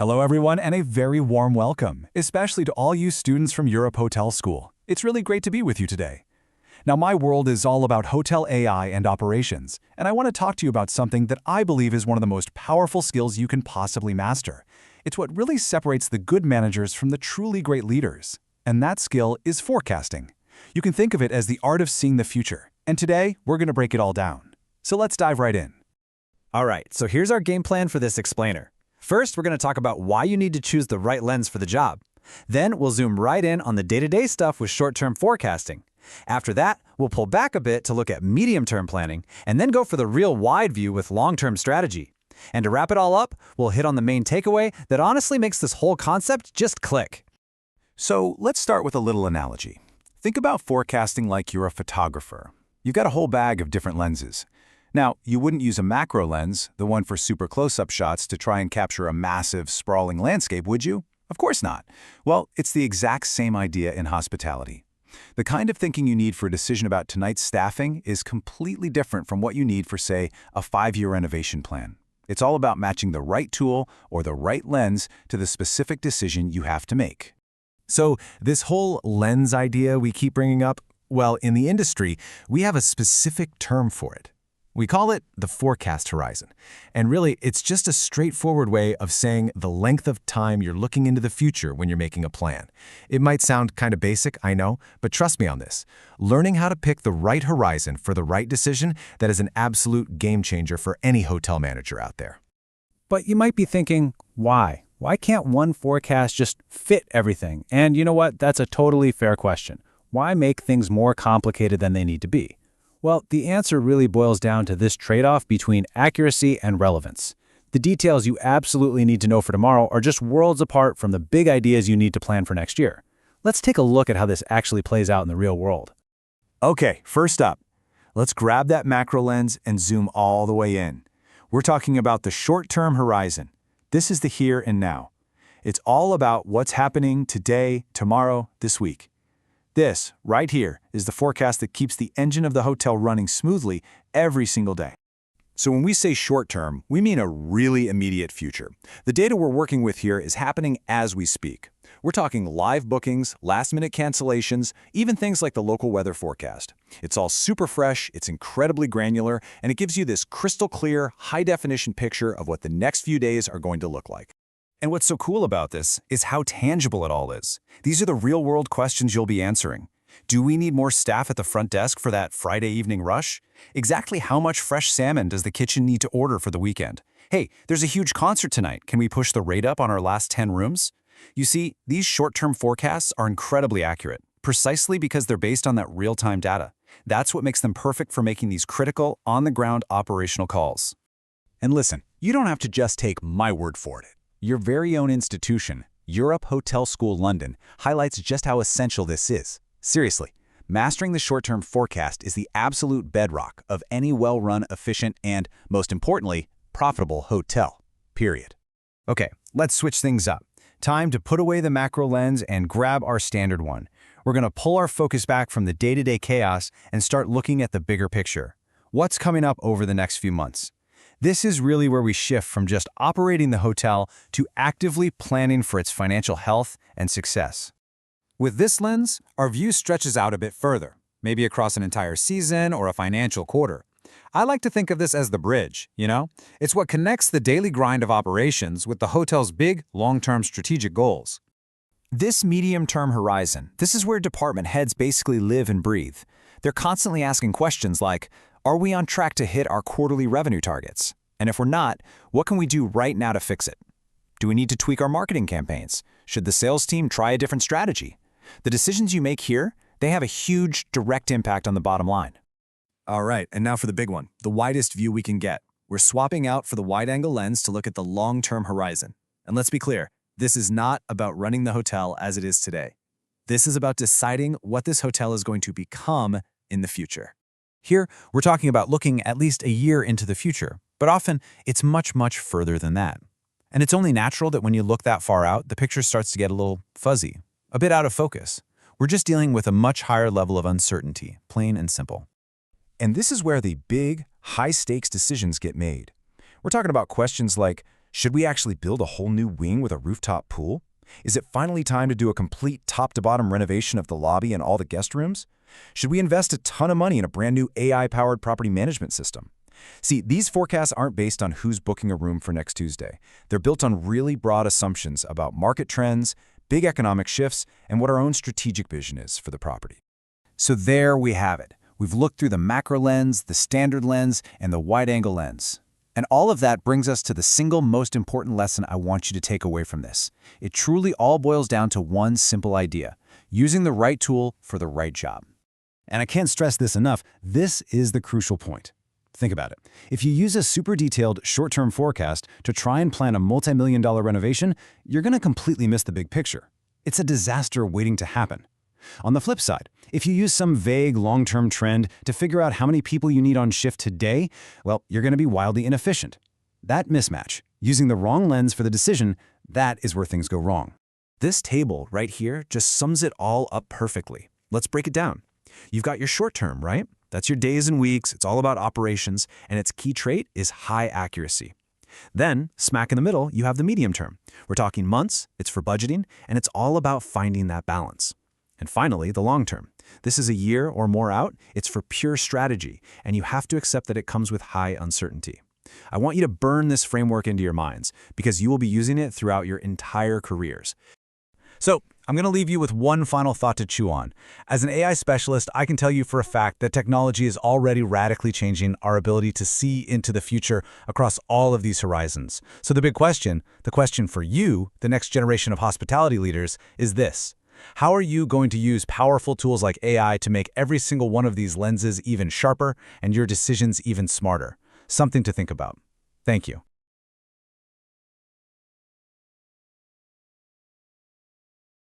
Hello everyone and a very warm welcome, especially to all you students from Europe Hotel School. It's really great to be with you today. Now my world is all about hotel AI and operations, and I want to talk to you about something that I believe is one of the most powerful skills you can possibly master. It's what really separates the good managers from the truly great leaders, and that skill is forecasting. You can think of it as the art of seeing the future, and today we're going to break it all down. So let's dive right in. All right, so here's our game plan for this explainer. First, we're going to talk about why you need to choose the right lens for the job. Then we'll zoom right in on the day-to-day stuff with short-term forecasting. After that, we'll pull back a bit to look at medium-term planning, and then go for the real wide view with long-term strategy. And to wrap it all up, we'll hit on the main takeaway that honestly makes this whole concept just click. So let's start with a little analogy. Think about forecasting like you're a photographer. You've got a whole bag of different lenses. Now, you wouldn't use a macro lens, the one for super close-up shots, to try and capture a massive, sprawling landscape, would you? Of course not. Well, it's the exact same idea in hospitality. The kind of thinking you need for a decision about tonight's staffing is completely different from what you need for, say, a 5-year renovation plan. It's all about matching the right tool or the right lens to the specific decision you have to make. So this whole lens idea we keep bringing up, well, in the industry, we have a specific term for it. We call it the forecast horizon. And really, it's just a straightforward way of saying the length of time you're looking into the future when you're making a plan. It might sound kind of basic, I know, but trust me on this. Learning how to pick the right horizon for the right decision, that is an absolute game changer for any hotel manager out there. But you might be thinking, why? Why can't one forecast just fit everything? And you know what? That's a totally fair question. Why make things more complicated than they need to be? Well, the answer really boils down to this trade-off between accuracy and relevance. The details you absolutely need to know for tomorrow are just worlds apart from the big ideas you need to plan for next year. Let's take a look at how this actually plays out in the real world. Okay, first up, let's grab that macro lens and zoom all the way in. We're talking about the short-term horizon. This is the here and now. It's all about what's happening today, tomorrow, this week. This, right here, is the forecast that keeps the engine of the hotel running smoothly every single day. So when we say short-term, we mean a really immediate future. The data we're working with here is happening as we speak. We're talking live bookings, last-minute cancellations, even things like the local weather forecast. It's all super fresh, it's incredibly granular, and it gives you this crystal-clear, high-definition picture of what the next few days are going to look like. And what's so cool about this is how tangible it all is. These are the real-world questions you'll be answering. Do we need more staff at the front desk for that Friday evening rush? Exactly how much fresh salmon does the kitchen need to order for the weekend? Hey, there's a huge concert tonight. Can we push the rate up on our last 10 rooms? You see, these short-term forecasts are incredibly accurate, precisely because they're based on that real-time data. That's what makes them perfect for making these critical, on-the-ground operational calls. And listen, you don't have to just take my word for it. Your very own institution, Europe Hotel School London, highlights just how essential this is. Seriously, mastering the short-term forecast is the absolute bedrock of any well-run, efficient, and, most importantly, profitable hotel, period. Okay, let's switch things up. Time to put away the macro lens and grab our standard one. We're going to pull our focus back from the day-to-day chaos and start looking at the bigger picture. What's coming up over the next few months? This is really where we shift from just operating the hotel to actively planning for its financial health and success. With this lens, our view stretches out a bit further, maybe across an entire season or a financial quarter. I like to think of this as the bridge, you know? It's what connects the daily grind of operations with the hotel's big, long-term strategic goals. This medium-term horizon, this is where department heads basically live and breathe. They're constantly asking questions like, are we on track to hit our quarterly revenue targets? And if we're not, what can we do right now to fix it? Do we need to tweak our marketing campaigns? Should the sales team try a different strategy? The decisions you make here, they have a huge direct impact on the bottom line. All right, and now for the big one, the widest view we can get. We're swapping out for the wide-angle lens to look at the long-term horizon. And let's be clear, this is not about running the hotel as it is today. This is about deciding what this hotel is going to become in the future. Here, we're talking about looking at least a year into the future, but often it's much, much further than that. And it's only natural that when you look that far out, the picture starts to get a little fuzzy, a bit out of focus. We're just dealing with a much higher level of uncertainty, plain and simple. And this is where the big, high-stakes decisions get made. We're talking about questions like, Should we actually build a whole new wing with a rooftop pool? Is it finally time to do a complete top-to-bottom renovation of the lobby and all the guest rooms? Should we invest a ton of money in a brand new AI-powered property management system? See, these forecasts aren't based on who's booking a room for next Tuesday. They're built on really broad assumptions about market trends, big economic shifts, and what our own strategic vision is for the property. So there we have it. We've looked through the macro lens, the standard lens, and the wide-angle lens. And all of that brings us to the single most important lesson I want you to take away from this. It truly all boils down to one simple idea: using the right tool for the right job. And I can't stress this enough, this is the crucial point. Think about it. If you use a super detailed short-term forecast to try and plan a multi-million-dollar renovation, you're going to completely miss the big picture. It's a disaster waiting to happen. On the flip side, if you use some vague long-term trend to figure out how many people you need on shift today, well, you're going to be wildly inefficient. That mismatch, using the wrong lens for the decision, that is where things go wrong. This table right here just sums it all up perfectly. Let's break it down. You've got your short term, right? That's your days and weeks. It's all about operations, and its key trait is high accuracy. Then, smack in the middle, you have the medium term. We're talking months, it's for budgeting, and it's all about finding that balance. And finally, the long term. This is a year or more out. It's for pure strategy, and you have to accept that it comes with high uncertainty. I want you to burn this framework into your minds because you will be using it throughout your entire careers. So, I'm going to leave you with one final thought to chew on. As an AI specialist, I can tell you for a fact that technology is already radically changing our ability to see into the future across all of these horizons. So the question for you, the next generation of hospitality leaders, is this: how are you going to use powerful tools like AI to make every single one of these lenses even sharper and your decisions even smarter? Something to think about. Thank you.